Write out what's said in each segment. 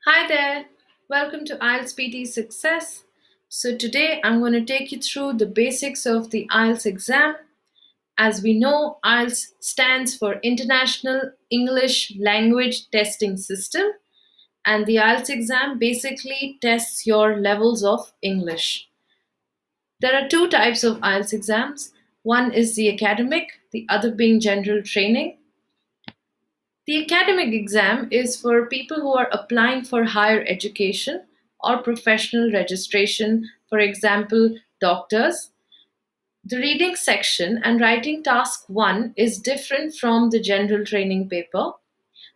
Hi there, welcome to IELTS PTE Success. So, today I'm going to take you through the basics of the IELTS exam. As we know, IELTS stands for International English Language Testing System, and the IELTS exam basically tests your levels of English. There are two types of IELTS exams. One is the academic, the other being general training. The academic exam is for people who are applying for higher education or professional registration, for example, doctors. The reading section and writing task 1 is different from the general training paper.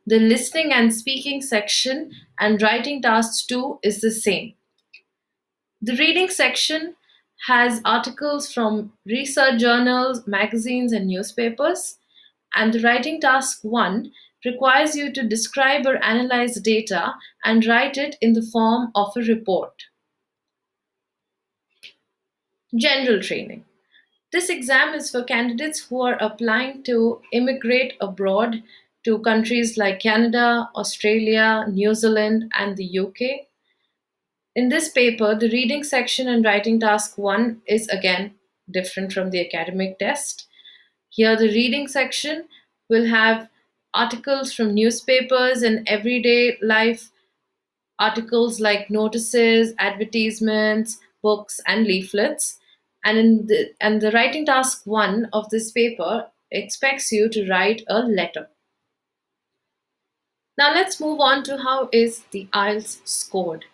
The listening and speaking section and writing task 2 is the same. The reading section has articles from research journals, magazines, and newspapers. And the writing task 1 requires you to describe or analyze data and write it in the form of a report. General training. This exam is for candidates who are applying to immigrate abroad to countries like Canada, Australia, New Zealand, and the UK. In this paper, the reading section and writing task 1 is again different from the academic test. Here, the reading section will have articles from newspapers and everyday life articles like notices, advertisements, books, and leaflets. And the writing task 1 of this paper expects you to write a letter. Now let's move on to how is the IELTS scored.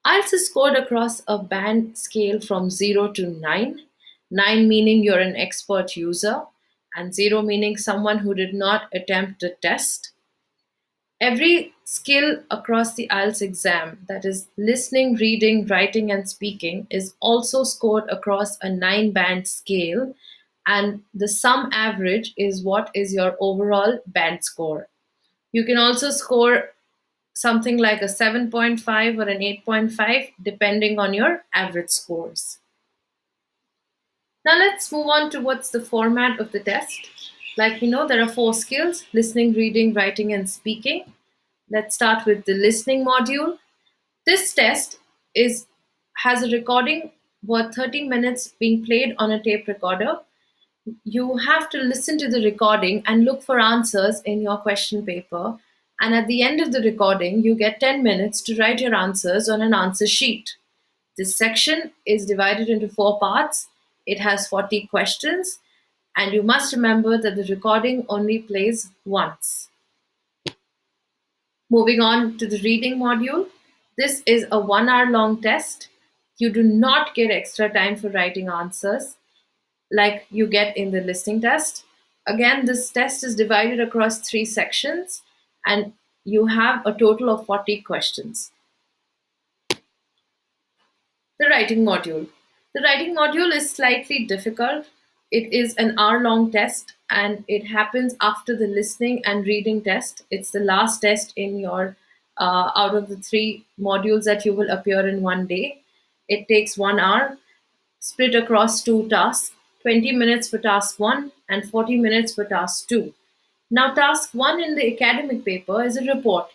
IELTS is scored across a band scale from 0 to 9. 9 meaning you're an expert user, and 0 meaning someone who did not attempt the test. Every skill across the IELTS exam, that is listening, reading, writing, and speaking, is also scored across a 9 band scale, and the sum average is what is your overall band score. You can also score something like a 7.5 or an 8.5 depending on your average scores. Now let's move on to what's the format of the test. Like we know, there are 4 skills: listening, reading, writing, and speaking. Let's start with the listening module. This test is has a recording worth 30 minutes being played on a tape recorder. You have to listen to the recording and look for answers in your question paper. And at the end of the recording, you get 10 minutes to write your answers on an answer sheet. This section is divided into 4 parts. It has 40 questions, and you must remember that the recording only plays once. Moving on to the reading module. This is a 1 hour long test. You do not get extra time for writing answers like you get in the listening test. Again, this test is divided across 3 sections, and you have a total of 40 questions. The writing module. The writing module is slightly difficult. It is an hour-long test, and it happens after the listening and reading test. It's the last test in your out of the 3 modules that you will appear in one day. It takes 1 hour, split across 2 tasks, 20 minutes for task 1 and 40 minutes for task 2. Now, task 1 in the academic paper is a report,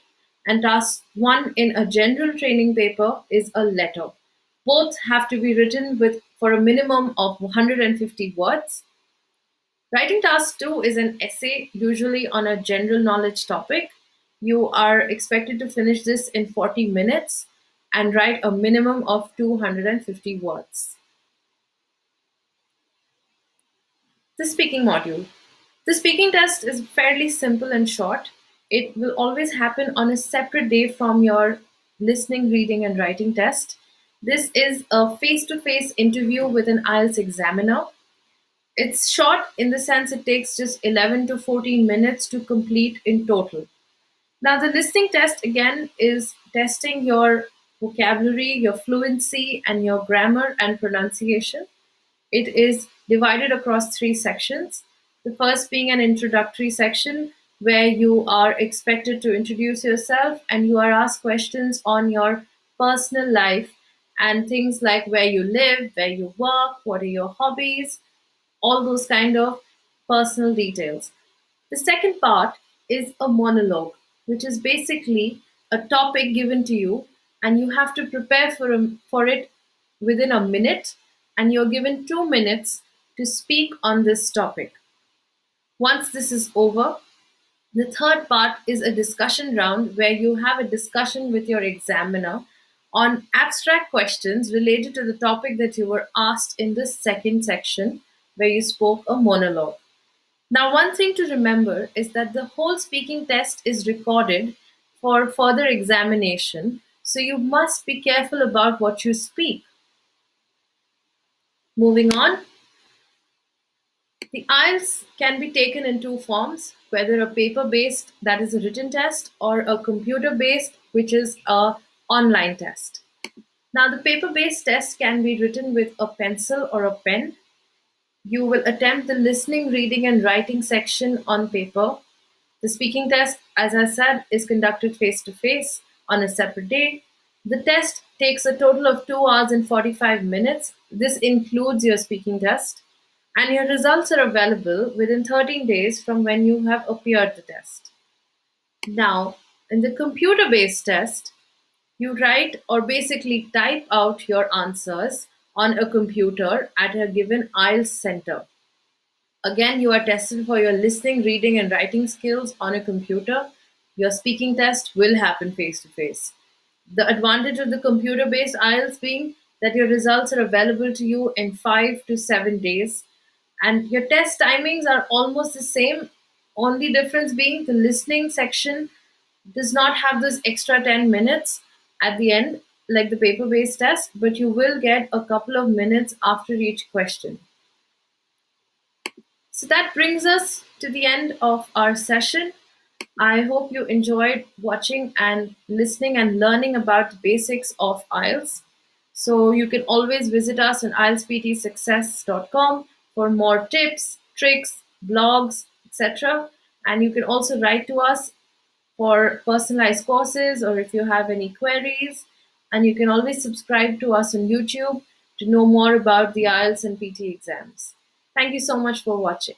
and task 1 in a general training paper is a letter. Both have to be written with for a minimum of 150 words. Writing task 2 is an essay, usually on a general knowledge topic. You are expected to finish this in 40 minutes and write a minimum of 250 words. The speaking module. The speaking test is fairly simple and short. It will always happen on a separate day from your listening, reading, and writing test. This is a face to face interview with an IELTS examiner. It's short in the sense it takes just 11 to 14 minutes to complete in total. Now, the listening test again is testing your vocabulary, your fluency, and your grammar and pronunciation. It is divided across 3 sections. The first being an introductory section where you are expected to introduce yourself and you are asked questions on your personal life and things like where you live, where you work, what are your hobbies, all those kind of personal details. The second part is a monologue, which is basically a topic given to you, and you have to prepare for it within a minute, and you're given 2 minutes to speak on this topic. Once this is over, the third part is a discussion round where you have a discussion with your examiner on abstract questions related to the topic that you were asked in the second section where you spoke a monologue. Now, one thing to remember is that the whole speaking test is recorded for further examination, so you must be careful about what you speak. Moving on, the IELTS can be taken in two forms, whether a paper-based, that is a written test, or a computer-based, which is a online test. Now, the paper-based test can be written with a pencil or a pen. You will attempt the listening, reading, and writing section on paper. The speaking test, as I said, is conducted face to face on a separate day. The test takes a total of 2 hours and 45 minutes. This includes your speaking test, and your results are available within 13 days from when you have appeared the test. Now, in the computer based test, you write or basically type out your answers on a computer at a given IELTS center. Again, you are tested for your listening, reading, and writing skills on a computer. Your speaking test will happen face to face. The advantage of the computer based IELTS being that your results are available to you in 5 to 7 days, and your test timings are almost the same. Only difference being the listening section does not have those extra 10 minutes at the end like the paper based test, but you will get a couple of minutes after each question. So that brings us to the end of our session. I hope you enjoyed watching and listening and learning about the basics of IELTS. So you can always visit us on IELTSPTESuccess.com for more tips, tricks, blogs, etc. And you can also write to us for personalized courses or if you have any queries. And you can always subscribe to us on YouTube to know more about the IELTS and PT exams. Thank you so much for watching.